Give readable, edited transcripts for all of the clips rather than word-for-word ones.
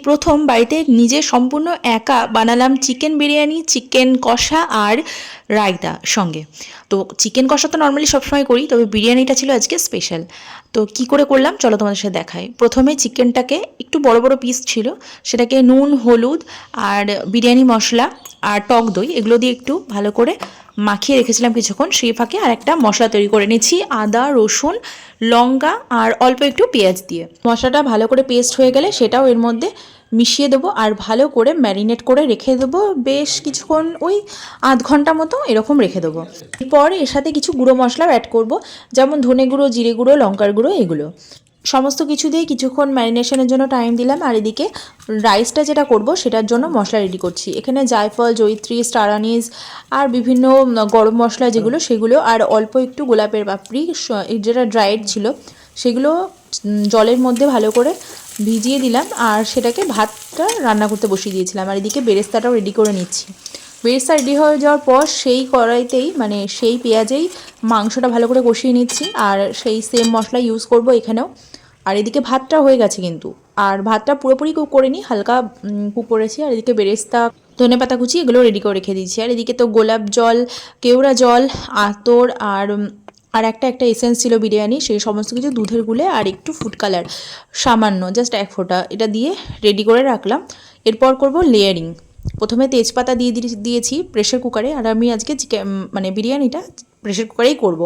প্রথম বাড়িতে নিজে সম্পূর্ণ একা বানালাম চিকেন বিরিয়ানি, চিকেন কষা আর রায়তা সঙ্গে। তো চিকেন কষা তো নর্মালি সবসময় করি, তবে বিরিয়ানিটা ছিল আজকে স্পেশাল। তো কি করে করলাম চলো তোমাদের সাথে দেখাই। প্রথমে চিকেনটাকে একটু বড় বড় পিস ছিল, সেটাকে নুন, হলুদ আর বিরিয়ানি মশলা আর টক দই এগুলো দিয়ে একটু ভালো করে মাখিয়ে রেখেছিলাম কিছুক্ষণ। সেই ফাঁকে আর একটা মশলা তৈরি করে নিয়েছি আদা, রসুন, লঙ্কা আর অল্প একটু পেঁয়াজ দিয়ে। মশলাটা ভালো করে পেস্ট হয়ে গেলে সেটাও এর মধ্যে মিশিয়ে দেবো আর ভালো করে ম্যারিনেট করে রেখে দেবো বেশ কিছুক্ষণ, ওই আধ ঘন্টা মতো এরকম রেখে দেবো। এরপর এর সাথে কিছু গুঁড়ো মশলাও অ্যাড করব, যেমন ধনে গুঁড়ো, জিরে গুঁড়ো, লঙ্কার গুঁড়ো এগুলো। সমস্ত কিছু দিয়ে কিছুক্ষণ ম্যারিনেশনের জন্য টাইম দিলাম। আর এদিকে রাইসটা যেটা করব সেটার জন্য মশলা রেডি করছি। এখানে জায়ফল, জয়িত্রী, স্টার আনিস আর বিভিন্ন গরম মশলা যেগুলো সেগুলো, আর অল্প একটু গোলাপের পাপড়ি যেটা ড্রাইড ছিল সেগুলো জলের মধ্যে ভালো করে ভিজিয়ে দিলাম। আর সেটাকে ভাতটা রান্না করতে বসিয়ে দিয়েছিলাম। আর এদিকে বেরেস্তাটাও রেডি করে নিচ্ছি। বেরেস্তা রেডি হয়ে যাওয়ার পর সেই কড়াইতেই মানে সেই পেঁয়াজেই মাংসটা ভালো করে কষিয়ে নিচ্ছি, আর সেই সেম মশলা ইউজ করব এখানেও। আর এদিকে ভাতটা হয়ে গেছে কিন্তু, আর ভাতটা পুরোপুরি কুক করিনি, হালকা কুক করেছি। আর এদিকে বেরেস্তা, ধনেপাতা কুচি এগুলো রেডি করে রেখে দিয়েছি। আর এদিকে তো গোলাপ জল, কেওড়া জল, আতর আর একটা এসেন্স ছিল বিরিয়ানি, সেই সমস্ত কিছু দুধের গুলে আর একটু ফুড কালার সামান্য, জাস্ট এক ফোঁটা, এটা দিয়ে রেডি করে রাখলাম। এরপর করব লেয়ারিং। প্রথমে তেজপাতা দিয়েছি প্রেশার কুকারে, আর আমি আজকে মানে বিরিয়ানিটা প্রেশার কুকারেই করব।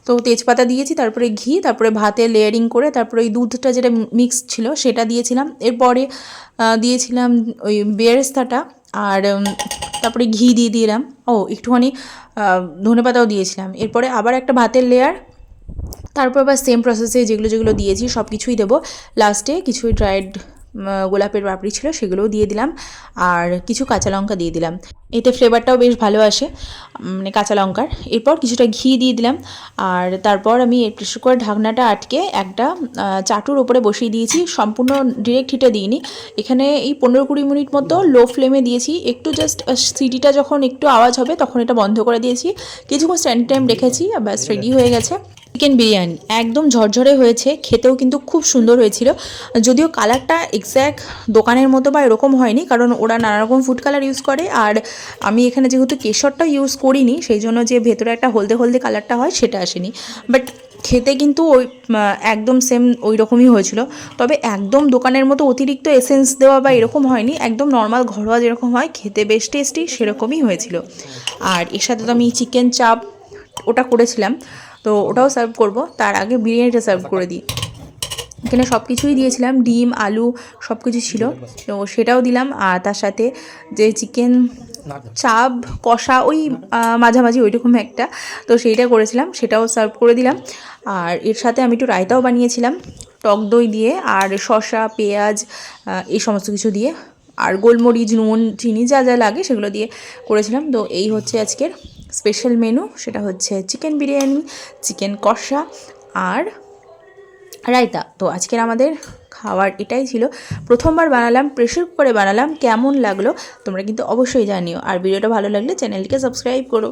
তো তেজপাতা দিয়েছি, তারপরে ঘি, তারপরে ভাতে লেয়ারিং করে, তারপরে ওই দুধটা যেটা মিক্স ছিল সেটা দিয়েছিলাম। এরপরে দিয়েছিলাম ওই বেরেস্তাটা, আর তারপরে ঘি দিয়ে দিলাম, একটুখানি ধনেপাতাও দিয়েছিলাম। এরপরে আবার একটা ভাতের লেয়ার, তারপর আবার সেম প্রসেসে যেগুলো যেগুলো দিয়েছি সব কিছুই দেবো। লাস্টে কিছু ড্রাইড গোলাপের পাপড়ি ছিল সেগুলোও দিয়ে দিলাম, আর কিছু কাঁচা লঙ্কা দিয়ে দিলাম, এতে ফ্লেভারটাও বেশ ভালো আসে মানে কাঁচা লঙ্কার। এরপর কিছুটা ঘি দিয়ে দিলাম, আর তারপর আমি প্রেসার কুকার ঢাকনাটা আটকে একটা চাটুর ওপরে বসিয়ে দিয়েছি। সম্পূর্ণ ডিরেক্ট হিটে দিইনি, এখানে এই 15-20 মিনিট মতো লো ফ্লেমে দিয়েছি। একটু জাস্ট সিটিটা যখন একটু আওয়াজ হবে তখন এটা বন্ধ করে দিয়েছি, কিছুক্ষণ স্ট্যান্ডিং টাইম রেখেছি, ব্যাস রেডি হয়ে গেছে চিকেন বিরিয়ানি। একদম ঝরঝরে হয়েছে, খেতেও কিন্তু খুব সুন্দর হয়েছিল। যদিও কালারটা এক্স্যাক্ট দোকানের মতো বা এরকম হয়নি, কারণ ওরা নানা রকম ফুড কালার ইউজ করে, আর আমি এখানে যেহেতু কেশরটা ইউজ করিনি সেই জন্য যে ভেতরে একটা হলদে হলদে কালারটা হয় সেটা আসেনি। বাট খেতে কিন্তু ওই একদম সেম ওই রকমই হয়েছিল। তবে একদম দোকানের মতো অতিরিক্ত এসেন্স দেওয়া বা এরকম হয়নি, একদম নর্মাল ঘরোয়া যেরকম হয় খেতে বেশ টেস্টি সেরকমই হয়েছিল। আর এর সাথে তো আমি চিকেন চাপ ওটা করেছিলাম, তো ওটাও সার্ভ করব, তার আগে বিরিয়ানিটা সার্ভ করে দিই। এখানে সব কিছুই দিয়েছিলাম, ডিম, আলু সব কিছু ছিল, তো সেটাও দিলাম। আর তার সাথে যে চিকেন চাপ কষা ওই মাঝামাঝি ওইরকম একটা, তো সেইটা করেছিলাম, সেটাও সার্ভ করে দিলাম। আর এর সাথে আমি একটু রায়তাও বানিয়েছিলাম টক দই দিয়ে, আর শসা, পেঁয়াজ এই সমস্ত কিছু দিয়ে, আর গোলমরিচ, নুন, চিনি যা যা লাগে সেগুলো দিয়ে করেছিলাম। তো এই হচ্ছে আজকের স্পেশাল মেনু, সেটা হচ্ছে চিকেন বিরিয়ানি, চিকেন কষা আর রায়তা। তো আজকের আমাদের খাবার এটাই ছিল। প্রথমবার বানালাম, প্রেশার কুকারে বানালাম, কেমন লাগলো তোমরা কিন্তু অবশ্যই জানিও। আর ভিডিওটা ভালো লাগলে চ্যানেলটিকে সাবস্ক্রাইব করো।